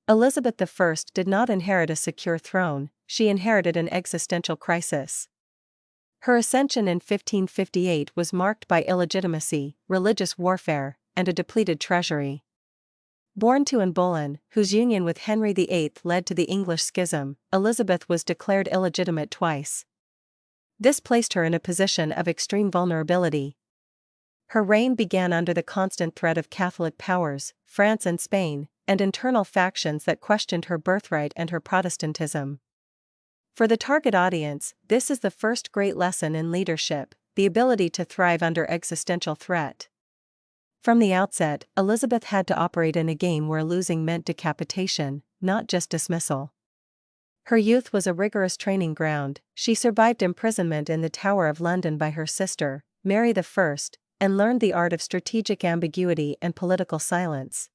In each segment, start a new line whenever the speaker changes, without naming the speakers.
Elizabeth I did not inherit a secure throne, she inherited an existential crisis. Her ascension in 1558 was marked by illegitimacy, religious warfare, and a depleted treasury. Born to Anne Boleyn, whose union with Henry VIII led to the English Schism, Elizabeth was declared illegitimate twice. This placed her in a position of extreme vulnerability. Her reign began under the constant threat of Catholic powers, France and Spain, and internal factions that questioned her birthright and her Protestantism. For the target audience, this is the first great lesson in leadership, the ability to thrive under existential threat. From the outset, Elizabeth had to operate in a game where losing meant decapitation, not just dismissal. Her youth was a rigorous training ground. She survived imprisonment in the Tower of London by her sister, Mary I, and learned the art of strategic ambiguity and political silence.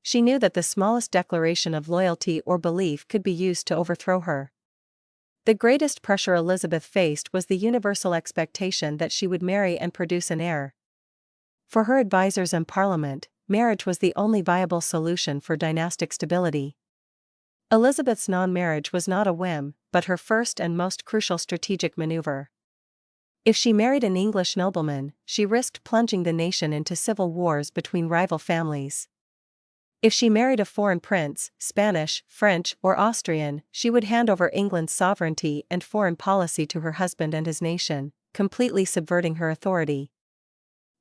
She knew that the smallest declaration of loyalty or belief could be used to overthrow her. The greatest pressure Elizabeth faced was the universal expectation that she would marry and produce an heir. For her advisors and Parliament, marriage was the only viable solution for dynastic stability. Elizabeth's non-marriage was not a whim, but her first and most crucial strategic maneuver. If she married an English nobleman, she risked plunging the nation into civil wars between rival families. If she married a foreign prince, Spanish, French, or Austrian, she would hand over England's sovereignty and foreign policy to her husband and his nation, completely subverting her authority.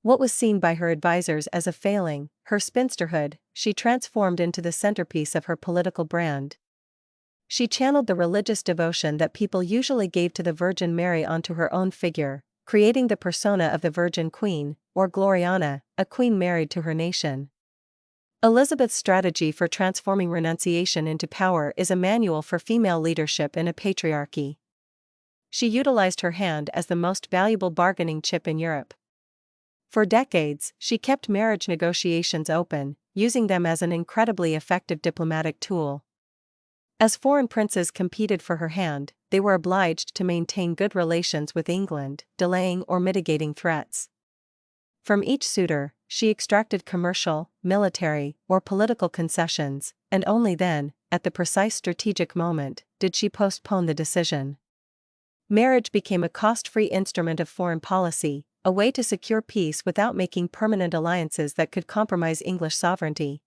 What was seen by her advisors as a failing, her spinsterhood, she transformed into the centerpiece of her political brand. She channeled the religious devotion that people usually gave to the Virgin Mary onto her own figure, creating the persona of the Virgin Queen, or Gloriana, a queen married to her nation. Elizabeth's strategy for transforming renunciation into power is a manual for female leadership in a patriarchy. She utilized her hand as the most valuable bargaining chip in Europe. For decades, she kept marriage negotiations open, using them as an incredibly effective diplomatic tool. As foreign princes competed for her hand, they were obliged to maintain good relations with England, delaying or mitigating threats. From each suitor, she extracted commercial, military, or political concessions, and only then, at the precise strategic moment, did she postpone the decision. Marriage became a cost-free instrument of foreign policy, a way to secure peace without making permanent alliances that could compromise English sovereignty.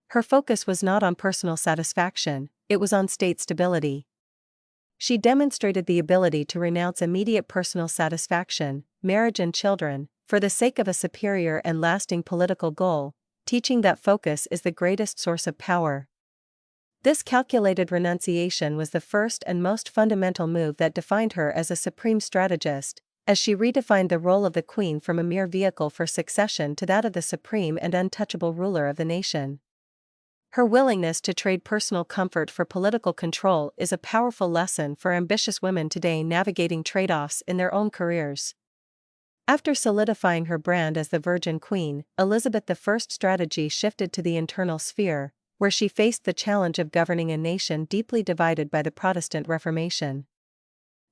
Her focus was not on personal satisfaction, it was on state stability. She demonstrated the ability to renounce immediate personal satisfaction, marriage and children, for the sake of a superior and lasting political goal, teaching that focus is the greatest source of power. This calculated renunciation was the first and most fundamental move that defined her as a supreme strategist, as she redefined the role of the queen from a mere vehicle for succession to that of the supreme and untouchable ruler of the nation. Her willingness to trade personal comfort for political control is a powerful lesson for ambitious women today navigating trade-offs in their own careers. After solidifying her brand as the Virgin Queen, Elizabeth I's strategy shifted to the internal sphere, where she faced the challenge of governing a nation deeply divided by the Protestant Reformation.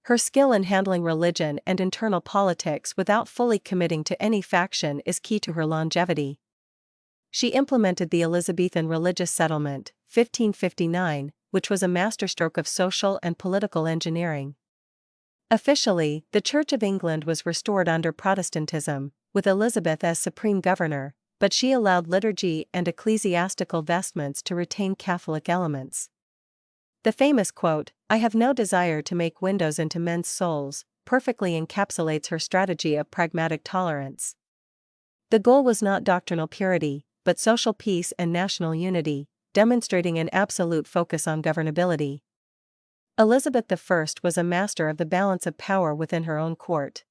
Her skill in handling religion and internal politics without fully committing to any faction is key to her longevity. She implemented the Elizabethan religious settlement, 1559, which was a masterstroke of social and political engineering. Officially, the Church of England was restored under Protestantism, with Elizabeth as supreme governor, but she allowed liturgy and ecclesiastical vestments to retain Catholic elements. The famous quote, "I have no desire to make windows into men's souls," perfectly encapsulates her strategy of pragmatic tolerance. The goal was not doctrinal purity, but social peace and national unity, demonstrating an absolute focus on governability. Elizabeth I was a master of the balance of power within her own court.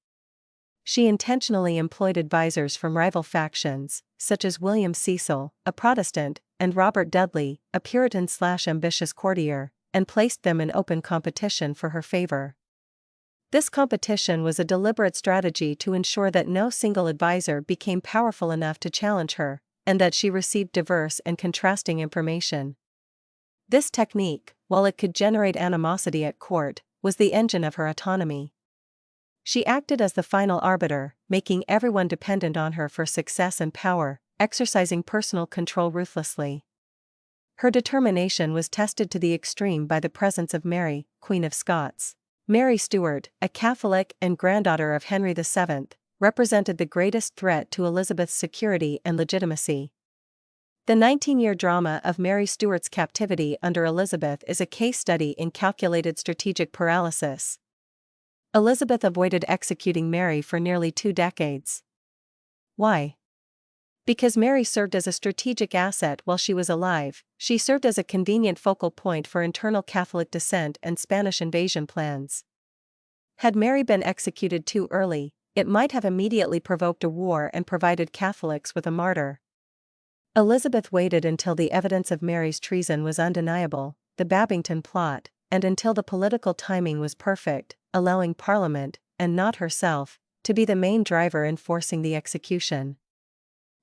She intentionally employed advisors from rival factions, such as William Cecil, a Protestant, and Robert Dudley, a Puritan/ambitious courtier, and placed them in open competition for her favor. This competition was a deliberate strategy to ensure that no single advisor became powerful enough to challenge her, and that she received diverse and contrasting information. This technique, while it could generate animosity at court, was the engine of her autonomy. She acted as the final arbiter, making everyone dependent on her for success and power, exercising personal control ruthlessly. Her determination was tested to the extreme by the presence of Mary, Queen of Scots. Mary Stuart, a Catholic and granddaughter of Henry VII, represented the greatest threat to Elizabeth's security and legitimacy. The 19-year drama of Mary Stuart's captivity under Elizabeth is a case study in calculated strategic paralysis. Elizabeth avoided executing Mary for nearly 2 decades. Why? Because Mary served as a strategic asset while she was alive. She served as a convenient focal point for internal Catholic dissent and Spanish invasion plans. Had Mary been executed too early, it might have immediately provoked a war and provided Catholics with a martyr. Elizabeth waited until the evidence of Mary's treason was undeniable, the Babington plot, and until the political timing was perfect, allowing Parliament, and not herself, to be the main driver in forcing the execution.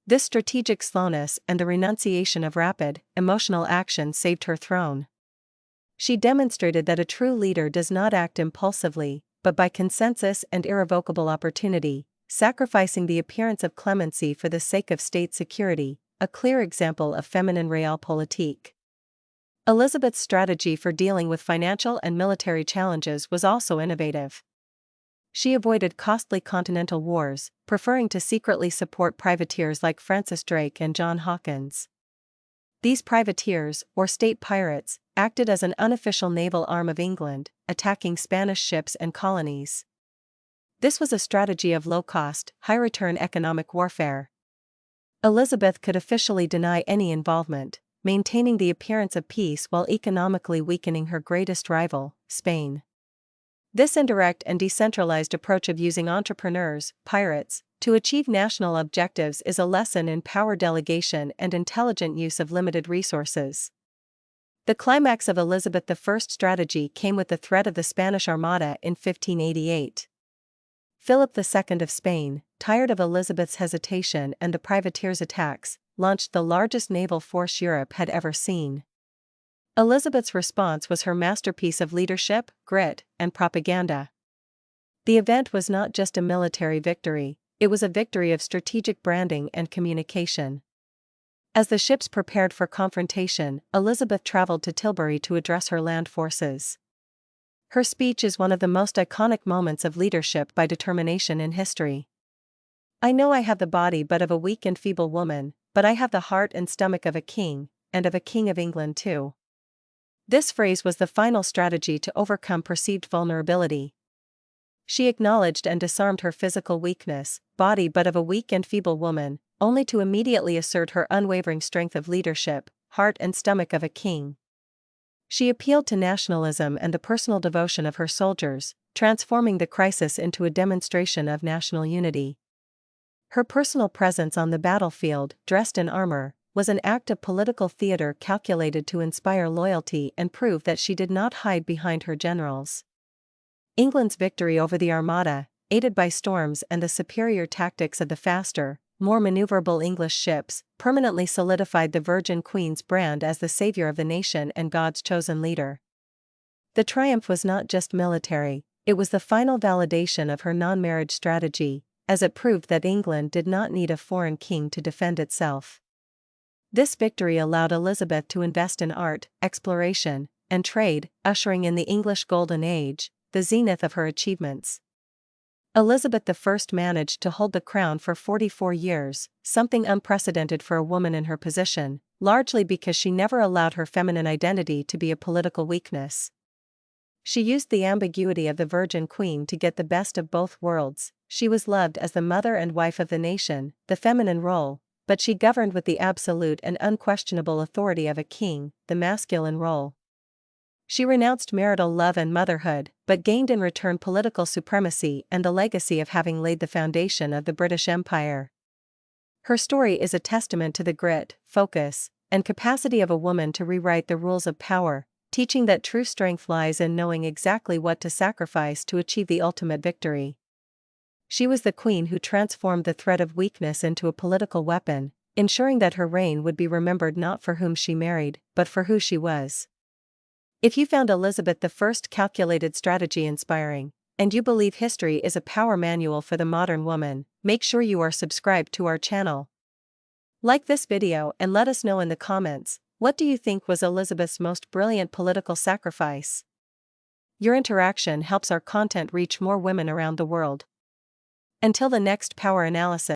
This strategic slowness and the renunciation of rapid, emotional action saved her throne. She demonstrated that a true leader does not act impulsively, but by consensus and irrevocable opportunity, sacrificing the appearance of clemency for the sake of state security, a clear example of feminine realpolitik. Elizabeth's strategy for dealing with financial and military challenges was also innovative. She avoided costly continental wars, preferring to secretly support privateers like Francis Drake and John Hawkins. These privateers, or state pirates, acted as an unofficial naval arm of England, attacking Spanish ships and colonies. This was a strategy of low-cost, high-return economic warfare. Elizabeth could officially deny any involvement, maintaining the appearance of peace while economically weakening her greatest rival, Spain. This indirect and decentralized approach of using entrepreneurs, pirates, to achieve national objectives is a lesson in power delegation and intelligent use of limited resources. The climax of Elizabeth I's strategy came with the threat of the Spanish Armada in 1588. Philip II of Spain, tired of Elizabeth's hesitation and the privateers' attacks, launched the largest naval force Europe had ever seen. Elizabeth's response was her masterpiece of leadership, grit, and propaganda. The event was not just a military victory, it was a victory of strategic branding and communication. As the ships prepared for confrontation, Elizabeth traveled to Tilbury to address her land forces. Her speech is one of the most iconic moments of leadership by determination in history. "I know I have the body but of a weak and feeble woman, but I have the heart and stomach of a king, and of a king of England too." This phrase was the final strategy to overcome perceived vulnerability. She acknowledged and disarmed her physical weakness, body but of a weak and feeble woman, only to immediately assert her unwavering strength of leadership, heart and stomach of a king. She appealed to nationalism and the personal devotion of her soldiers, transforming the crisis into a demonstration of national unity. Her personal presence on the battlefield, dressed in armor, was an act of political theater calculated to inspire loyalty and prove that she did not hide behind her generals. England's victory over the Armada, aided by storms and the superior tactics of the faster, more maneuverable English ships, permanently solidified the Virgin Queen's brand as the savior of the nation and God's chosen leader. The triumph was not just military, it was the final validation of her non-marriage strategy, as it proved that England did not need a foreign king to defend itself. This victory allowed Elizabeth to invest in art, exploration, and trade, ushering in the English Golden Age, the zenith of her achievements. Elizabeth I managed to hold the crown for 44 years, something unprecedented for a woman in her position, largely because she never allowed her feminine identity to be a political weakness. She used the ambiguity of the Virgin Queen to get the best of both worlds. She was loved as the mother and wife of the nation, the feminine role, but she governed with the absolute and unquestionable authority of a king, the masculine role. She renounced marital love and motherhood, but gained in return political supremacy and the legacy of having laid the foundation of the British Empire. Her story is a testament to the grit, focus, and capacity of a woman to rewrite the rules of power, teaching that true strength lies in knowing exactly what to sacrifice to achieve the ultimate victory. She was the queen who transformed the threat of weakness into a political weapon, ensuring that her reign would be remembered not for whom she married, but for who she was. If you found Elizabeth I's calculated strategy inspiring, and you believe history is a power manual for the modern woman, make sure you are subscribed to our channel. Like this video and let us know in the comments, What do you think was Elizabeth's most brilliant political sacrifice? Your interaction helps our content reach more women around the world. Until the next power analysis.